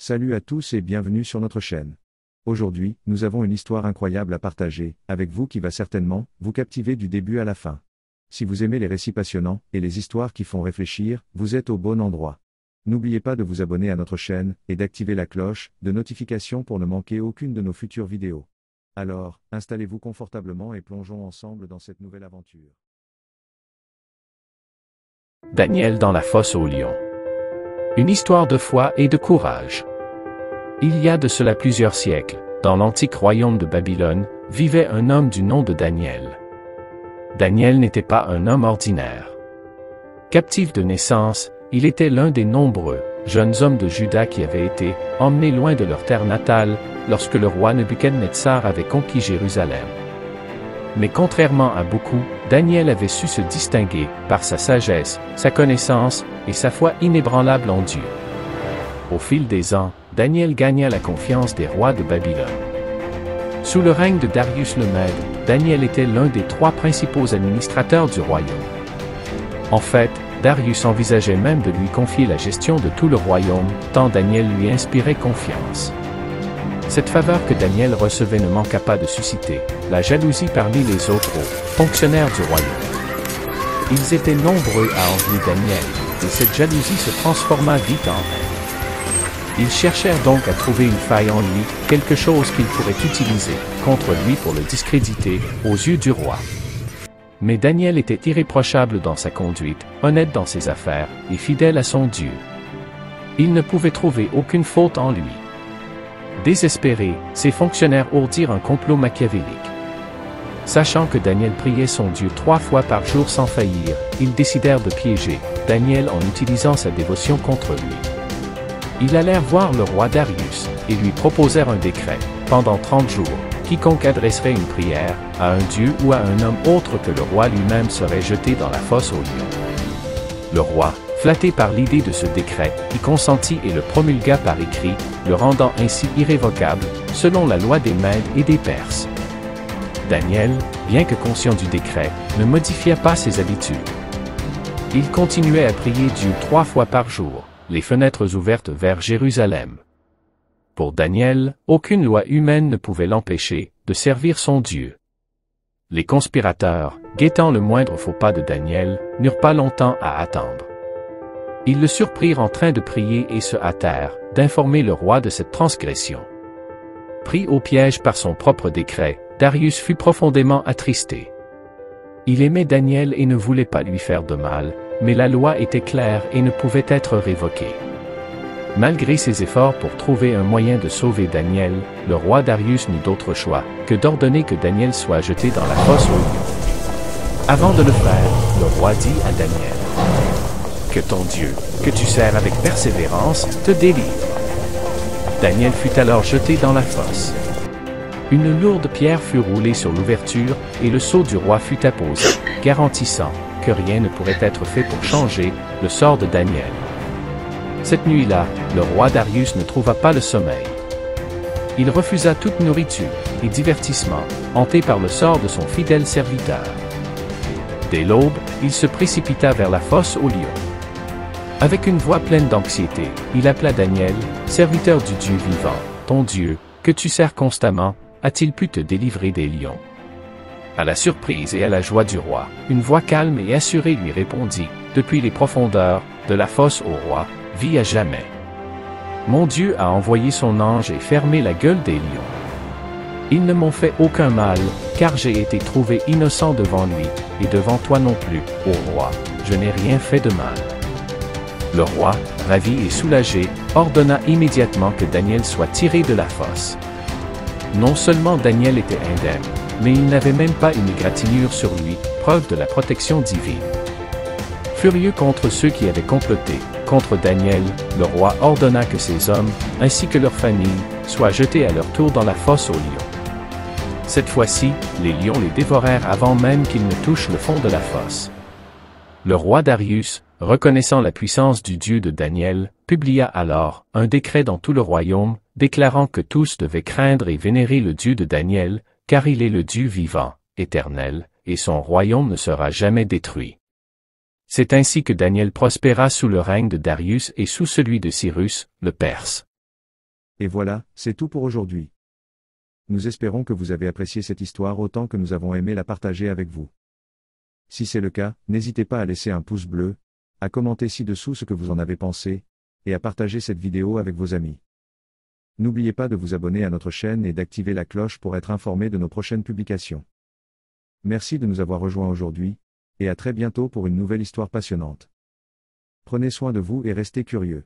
Salut à tous et bienvenue sur notre chaîne. Aujourd'hui, nous avons une histoire incroyable à partager, avec vous qui va certainement, vous captiver du début à la fin. Si vous aimez les récits passionnants, et les histoires qui font réfléchir, vous êtes au bon endroit. N'oubliez pas de vous abonner à notre chaîne, et d'activer la cloche de notification pour ne manquer aucune de nos futures vidéos. Alors, installez-vous confortablement et plongeons ensemble dans cette nouvelle aventure. Daniel dans la fosse aux lions. Une histoire de foi et de courage. Il y a de cela plusieurs siècles, dans l'antique royaume de Babylone, vivait un homme du nom de Daniel. Daniel n'était pas un homme ordinaire. Captif de naissance, il était l'un des nombreux jeunes hommes de Juda qui avaient été emmenés loin de leur terre natale lorsque le roi Nebuchadnezzar avait conquis Jérusalem. Mais contrairement à beaucoup, Daniel avait su se distinguer par sa sagesse, sa connaissance et sa foi inébranlable en Dieu. Au fil des ans, Daniel gagna la confiance des rois de Babylone. Sous le règne de Darius le Mède, Daniel était l'un des 3 principaux administrateurs du royaume. En fait, Darius envisageait même de lui confier la gestion de tout le royaume, tant Daniel lui inspirait confiance. Cette faveur que Daniel recevait ne manqua pas de susciter la jalousie parmi les autres fonctionnaires du royaume. Ils étaient nombreux à envier Daniel, et cette jalousie se transforma vite en haine. Ils cherchèrent donc à trouver une faille en lui, quelque chose qu'ils pourraient utiliser contre lui pour le discréditer aux yeux du roi. Mais Daniel était irréprochable dans sa conduite, honnête dans ses affaires et fidèle à son Dieu. Il ne pouvait trouver aucune faute en lui. Désespérés, ces fonctionnaires ourdirent un complot machiavélique. Sachant que Daniel priait son Dieu 3 fois par jour sans faillir, ils décidèrent de piéger Daniel en utilisant sa dévotion contre lui. Ils allèrent voir le roi Darius, et lui proposèrent un décret. Pendant 30 jours, quiconque adresserait une prière à un dieu ou à un homme autre que le roi lui-même serait jeté dans la fosse aux lions. Le roi, flatté par l'idée de ce décret, y consentit et le promulgua par écrit, le rendant ainsi irrévocable, selon la loi des Mèdes et des Perses. Daniel, bien que conscient du décret, ne modifia pas ses habitudes. Il continuait à prier Dieu 3 fois par jour, les fenêtres ouvertes vers Jérusalem. Pour Daniel, aucune loi humaine ne pouvait l'empêcher de servir son Dieu. Les conspirateurs, guettant le moindre faux pas de Daniel, n'eurent pas longtemps à attendre. Ils le surprirent en train de prier et se hâtèrent d'informer le roi de cette transgression. Pris au piège par son propre décret, Darius fut profondément attristé. Il aimait Daniel et ne voulait pas lui faire de mal, mais la loi était claire et ne pouvait être révoquée. Malgré ses efforts pour trouver un moyen de sauver Daniel, le roi Darius n'eut d'autre choix que d'ordonner que Daniel soit jeté dans la fosse aux lions. Avant de le faire, le roi dit à Daniel: « Que ton Dieu, que tu sers avec persévérance, te délivre. » Daniel fut alors jeté dans la fosse. Une lourde pierre fut roulée sur l'ouverture et le sceau du roi fut apposé, garantissant que rien ne pourrait être fait pour changer le sort de Daniel. Cette nuit-là, le roi Darius ne trouva pas le sommeil. Il refusa toute nourriture et divertissement, hanté par le sort de son fidèle serviteur. Dès l'aube, il se précipita vers la fosse aux lions. Avec une voix pleine d'anxiété, il appela Daniel, serviteur du Dieu vivant. « Ton Dieu, que tu sers constamment, a-t-il pu te délivrer des lions ?» À la surprise et à la joie du roi, une voix calme et assurée lui répondit, depuis les profondeurs de la fosse au roi, « Vis à jamais. Mon Dieu a envoyé son ange et fermé la gueule des lions. Ils ne m'ont fait aucun mal, car j'ai été trouvé innocent devant lui, et devant toi non plus, ô roi, je n'ai rien fait de mal. » Le roi, ravi et soulagé, ordonna immédiatement que Daniel soit tiré de la fosse. Non seulement Daniel était indemne, mais il n'avait même pas une égratignure sur lui, preuve de la protection divine. Furieux contre ceux qui avaient comploté contre Daniel, le roi ordonna que ces hommes, ainsi que leurs familles, soient jetés à leur tour dans la fosse aux lions. Cette fois-ci, les lions les dévorèrent avant même qu'ils ne touchent le fond de la fosse. Le roi Darius, reconnaissant la puissance du Dieu de Daniel, publia alors un décret dans tout le royaume, déclarant que tous devaient craindre et vénérer le Dieu de Daniel, car il est le Dieu vivant, éternel, et son royaume ne sera jamais détruit. C'est ainsi que Daniel prospéra sous le règne de Darius et sous celui de Cyrus, le Perse. Et voilà, c'est tout pour aujourd'hui. Nous espérons que vous avez apprécié cette histoire autant que nous avons aimé la partager avec vous. Si c'est le cas, n'hésitez pas à laisser un pouce bleu, à commenter ci-dessous ce que vous en avez pensé, et à partager cette vidéo avec vos amis. N'oubliez pas de vous abonner à notre chaîne et d'activer la cloche pour être informé de nos prochaines publications. Merci de nous avoir rejoints aujourd'hui, et à très bientôt pour une nouvelle histoire passionnante. Prenez soin de vous et restez curieux.